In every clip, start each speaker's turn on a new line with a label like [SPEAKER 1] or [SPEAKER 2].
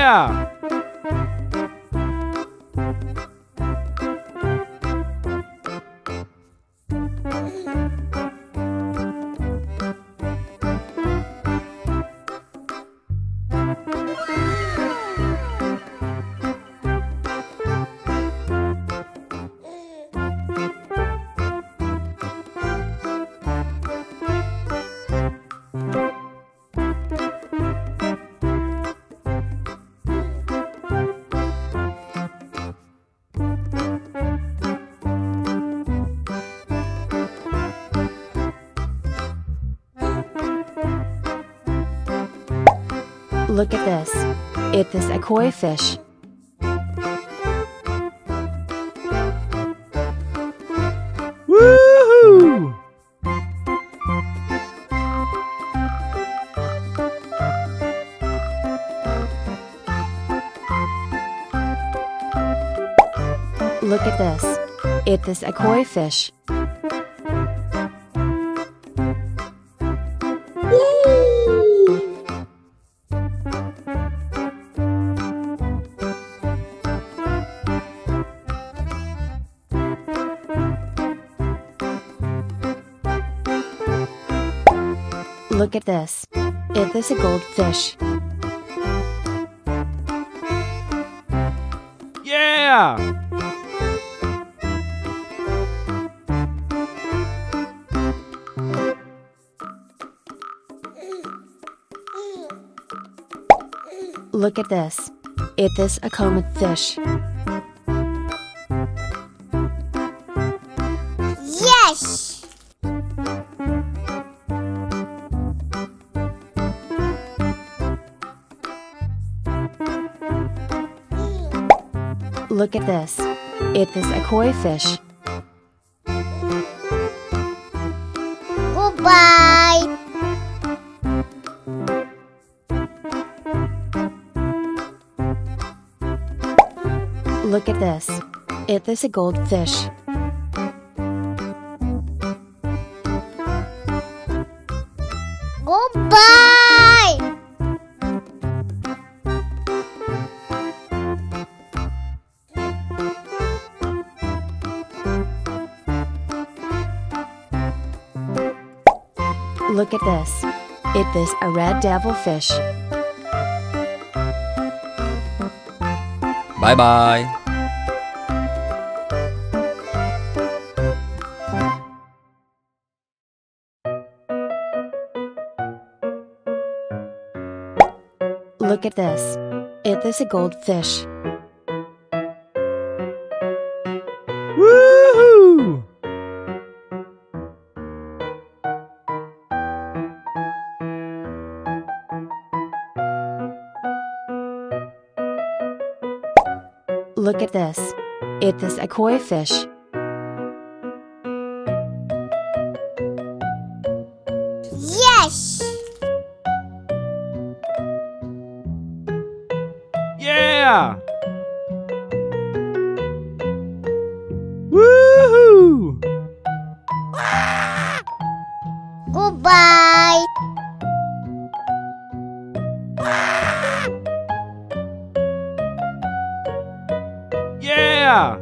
[SPEAKER 1] Yeah!
[SPEAKER 2] Look at this. It is a koi fish.
[SPEAKER 1] Woohoo!
[SPEAKER 2] Look at this. It is a koi fish. Look at this. It is a goldfish.
[SPEAKER 1] Yeah!
[SPEAKER 2] Look at this. It is a comet fish.
[SPEAKER 3] Yes!
[SPEAKER 2] Look at this. It is a koi fish.
[SPEAKER 3] Goodbye!
[SPEAKER 2] Look at this. It is a goldfish.
[SPEAKER 3] Goodbye!
[SPEAKER 2] Look at this. It is a red devilfish.
[SPEAKER 4] Bye-bye.
[SPEAKER 2] Look at this. It is a goldfish.
[SPEAKER 1] Woohoo!
[SPEAKER 2] Look at this. It is a koi fish.
[SPEAKER 3] Yes!
[SPEAKER 1] Yeah! Woohoo!
[SPEAKER 3] Goodbye!
[SPEAKER 1] Yeah!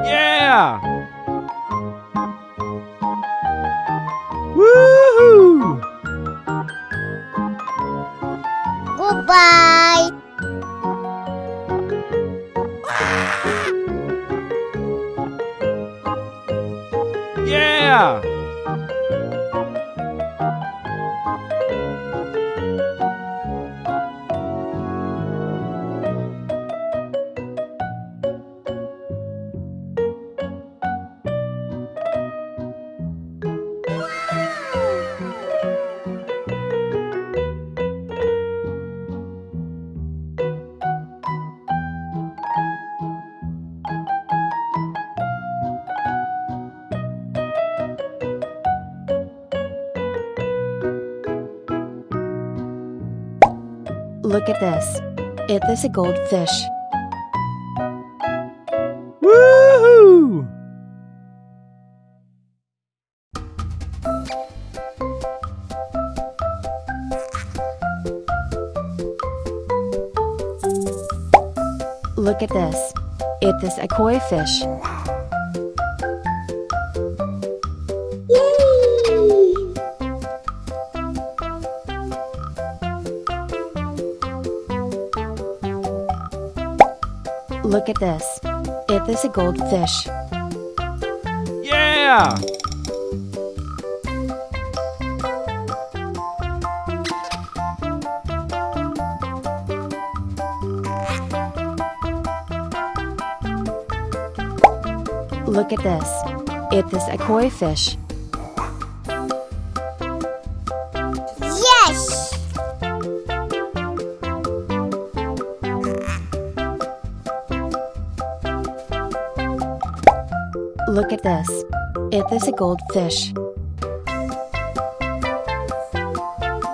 [SPEAKER 1] Yeah! Woohoo!
[SPEAKER 3] Goodbye!
[SPEAKER 1] Yeah!
[SPEAKER 2] Look at this. It is a goldfish.
[SPEAKER 1] Woohoo!
[SPEAKER 2] Look at this. It is a koi fish. Look at this. It is a goldfish.
[SPEAKER 1] Yeah!
[SPEAKER 2] Look at this. It is a koi fish.
[SPEAKER 3] Yes!
[SPEAKER 2] Look at this. It is a goldfish.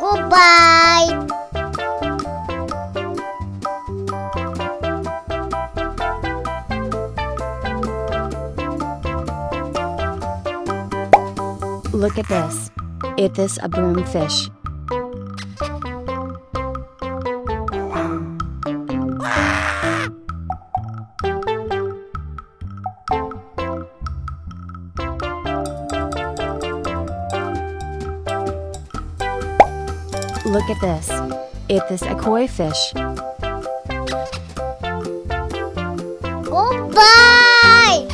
[SPEAKER 3] Goodbye!
[SPEAKER 2] Look at this. It is a broomfish. Look at this. It is a koi fish.
[SPEAKER 3] Goodbye!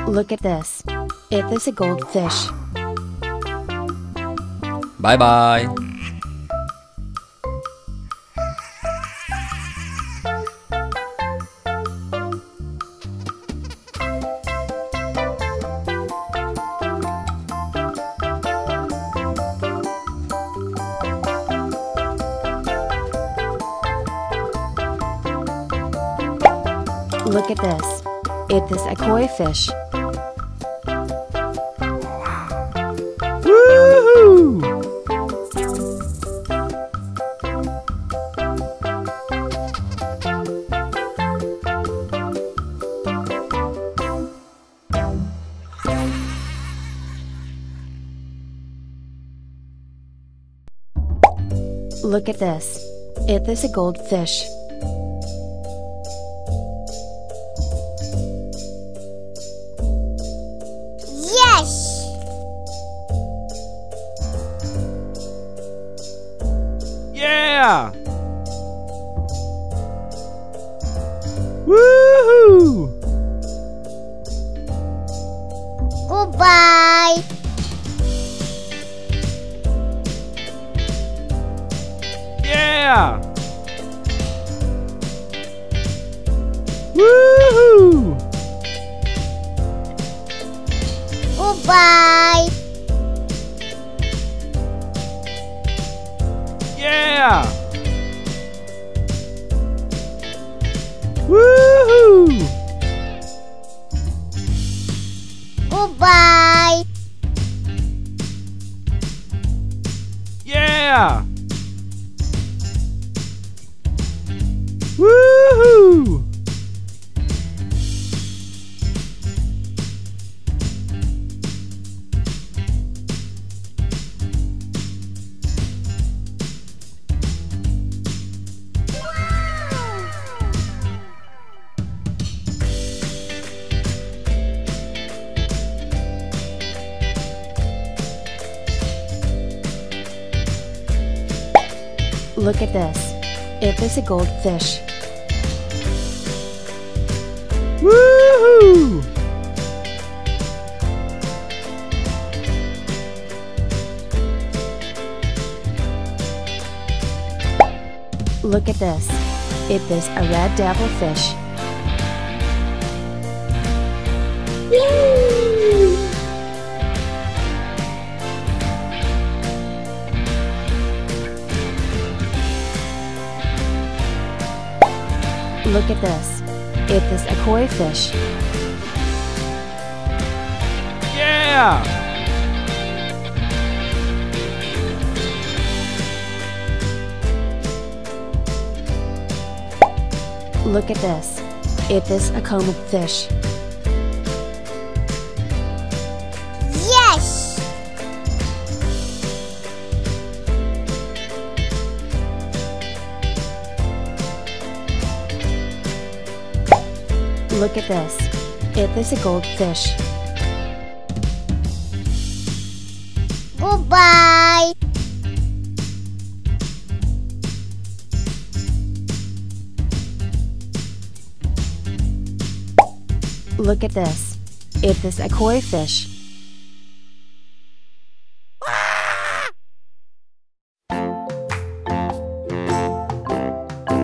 [SPEAKER 2] Look at this. It is a goldfish.
[SPEAKER 4] Bye bye.
[SPEAKER 2] Look at this. It is a koi fish.
[SPEAKER 1] Woohoo!
[SPEAKER 2] Look at this. It is a goldfish.
[SPEAKER 3] Yes!
[SPEAKER 1] Yeah! Woohoo!
[SPEAKER 3] Goodbye!
[SPEAKER 1] Yeah! Woohoo!
[SPEAKER 3] Goodbye!
[SPEAKER 1] Yeah! Woohoo!
[SPEAKER 3] Goodbye!
[SPEAKER 1] Yeah! Woohoo!
[SPEAKER 2] Look at this. It is a goldfish.
[SPEAKER 1] Woohoo!
[SPEAKER 2] Look at this. It is a red devilfish. Look at this. It is a koi fish.
[SPEAKER 1] Yeah!
[SPEAKER 2] Look at this. It is a comb fish.
[SPEAKER 3] Yes!
[SPEAKER 2] Look at this. It is a goldfish.
[SPEAKER 3] Goodbye.
[SPEAKER 2] Look at this. It is a koi fish.